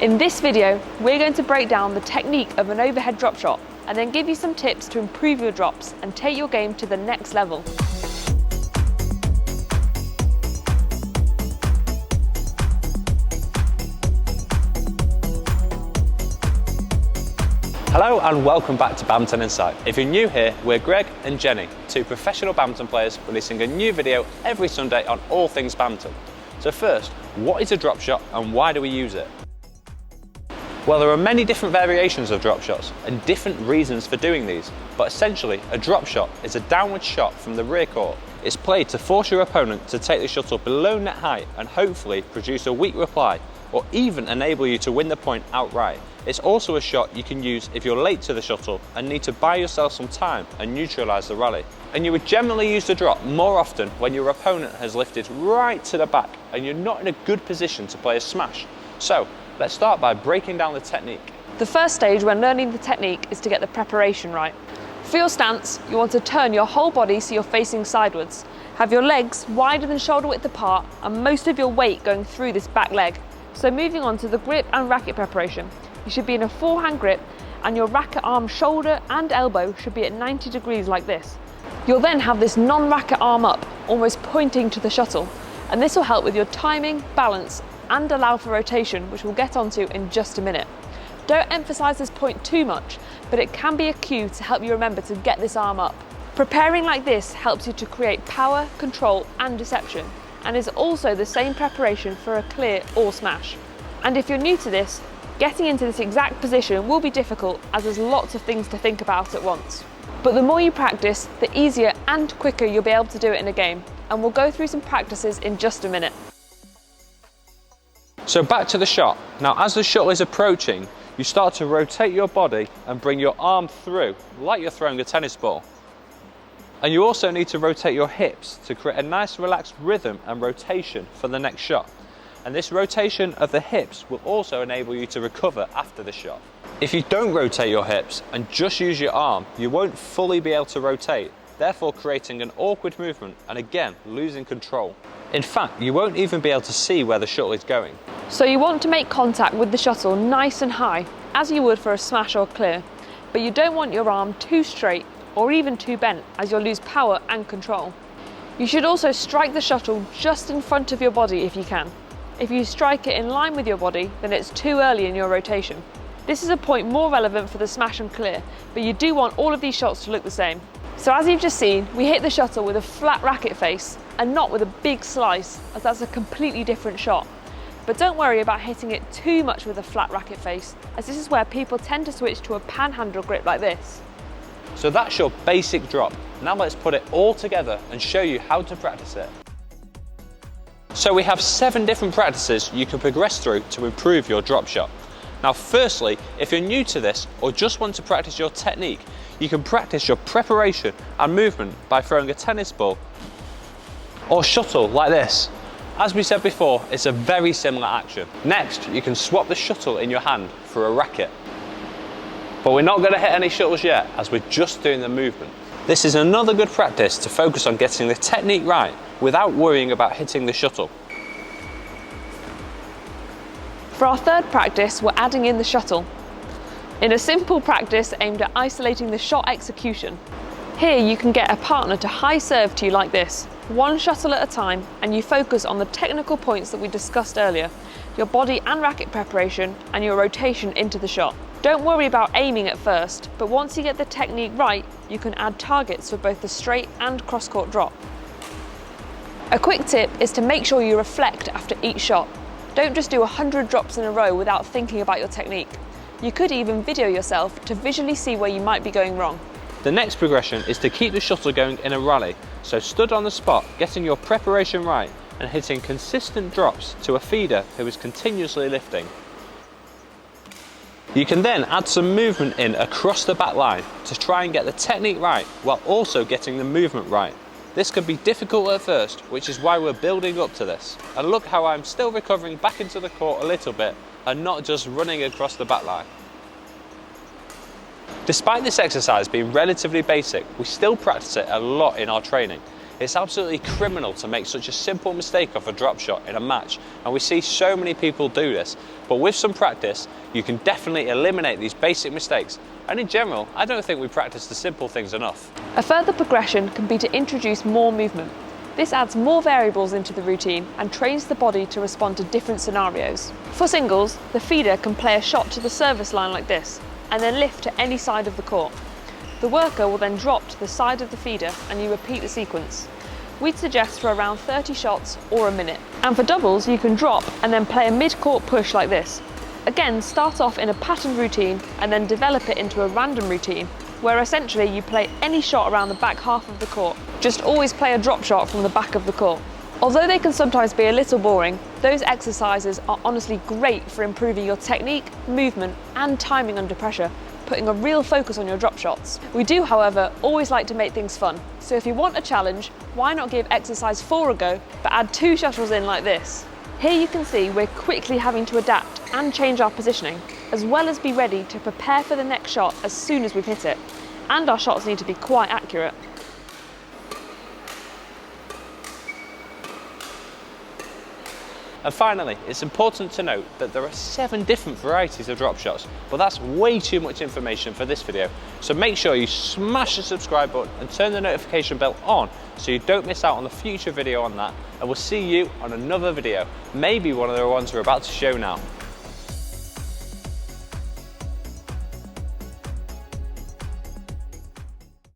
In this video, we're going to break down the technique of an overhead drop shot and then give you some tips to improve your drops and take your game to the next level. Hello and welcome back to Badminton Insight. If you're new here, we're Greg and Jenny, two professional badminton players releasing a new video every Sunday on all things badminton. So first, what is a drop shot and why do we use it? Well, there are many different variations of drop shots and different reasons for doing these, but essentially a drop shot is a downward shot from the rear court. It's played to force your opponent to take the shuttle below net height and hopefully produce a weak reply, or even enable you to win the point outright. It's also a shot you can use if you're late to the shuttle and need to buy yourself some time and neutralise the rally. And you would generally use the drop more often when your opponent has lifted right to the back and you're not in a good position to play a smash. So let's start by breaking down the technique. The first stage when learning the technique is to get the preparation right. For your stance, you want to turn your whole body so you're facing sideways. Have your legs wider than shoulder width apart and most of your weight going through this back leg. So moving on to the grip and racket preparation. You should be in a forehand grip and your racket arm, shoulder and elbow should be at 90 degrees like this. You'll then have this non-racket arm up, almost pointing to the shuttle, and this will help with your timing, balance and allow for rotation, which we'll get onto in just a minute. Don't emphasise this point too much, but it can be a cue to help you remember to get this arm up. Preparing like this helps you to create power, control and deception, and is also the same preparation for a clear or smash. And if you're new to this, getting into this exact position will be difficult as there's lots of things to think about at once. But the more you practice, the easier and quicker you'll be able to do it in a game, and we'll go through some practices in just a minute. So back to the shot. Now as the shuttle is approaching, you start to rotate your body and bring your arm through like you're throwing a tennis ball. And you also need to rotate your hips to create a nice relaxed rhythm and rotation for the next shot. And this rotation of the hips will also enable you to recover after the shot. If you don't rotate your hips and just use your arm, you won't fully be able to rotate, therefore creating an awkward movement and again losing control. In fact, you won't even be able to see where the shuttle is going. So you want to make contact with the shuttle nice and high, as you would for a smash or clear, but you don't want your arm too straight or even too bent, as you'll lose power and control. You should also strike the shuttle just in front of your body if you can. If you strike it in line with your body, then it's too early in your rotation. This is a point more relevant for the smash and clear, but you do want all of these shots to look the same. So as you've just seen, we hit the shuttle with a flat racket face and not with a big slice, as that's a completely different shot. But don't worry about hitting it too much with a flat racket face, as this is where people tend to switch to a panhandle grip like this. So that's your basic drop. Now let's put it all together and show you how to practice it. So we have 7 different practices you can progress through to improve your drop shot. Now firstly, if you're new to this or just want to practice your technique, you can practice your preparation and movement by throwing a tennis ball or shuttle like this. As we said before, it's a very similar action. Next, you can swap the shuttle in your hand for a racket. But we're not going to hit any shuttles yet, as we're just doing the movement. This is another good practice to focus on getting the technique right without worrying about hitting the shuttle. For our third practice, we're adding in the shuttle, in a simple practice aimed at isolating the shot execution. Here you can get a partner to high serve to you like this, one shuttle at a time, and you focus on the technical points that we discussed earlier, your body and racket preparation and your rotation into the shot. Don't worry about aiming at first, but once you get the technique right, you can add targets for both the straight and cross-court drop. A quick tip is to make sure you reflect after each shot. Don't just do 100 drops in a row without thinking about your technique. You could even video yourself to visually see where you might be going wrong. The next progression is to keep the shuttle going in a rally, so stood on the spot, getting your preparation right and hitting consistent drops to a feeder who is continuously lifting. You can then add some movement in across the back line to try and get the technique right while also getting the movement right. This can be difficult at first, which is why we're building up to this. And look how I'm still recovering back into the court a little bit and not just running across the back line. Despite this exercise being relatively basic, we still practice it a lot in our training. It's absolutely criminal to make such a simple mistake off a drop shot in a match, and we see so many people do this. But with some practice, you can definitely eliminate these basic mistakes. And in general, I don't think we practice the simple things enough. A further progression can be to introduce more movement. This adds more variables into the routine and trains the body to respond to different scenarios. For singles, the feeder can play a shot to the service line like this, and then lift to any side of the court. The worker will then drop to the side of the feeder and you repeat the sequence. We'd suggest for around 30 shots or a minute. And for doubles, you can drop and then play a mid-court push like this. Again, start off in a patterned routine and then develop it into a random routine, where essentially you play any shot around the back half of the court. Just always play a drop shot from the back of the court. Although they can sometimes be a little boring, those exercises are honestly great for improving your technique, movement and timing under pressure, putting a real focus on your drop shots. We do, however, always like to make things fun, so if you want a challenge, why not give exercise 4 a go, but add 2 shuttles in like this. Here you can see we're quickly having to adapt and change our positioning, as well as be ready to prepare for the next shot as soon as we've hit it. And our shots need to be quite accurate. And finally, it's important to note that there are 7 different varieties of drop shots, but that's way too much information for this video. So make sure you smash the subscribe button and turn the notification bell on so you don't miss out on the future video on that. And we'll see you on another video, maybe one of the ones we're about to show now.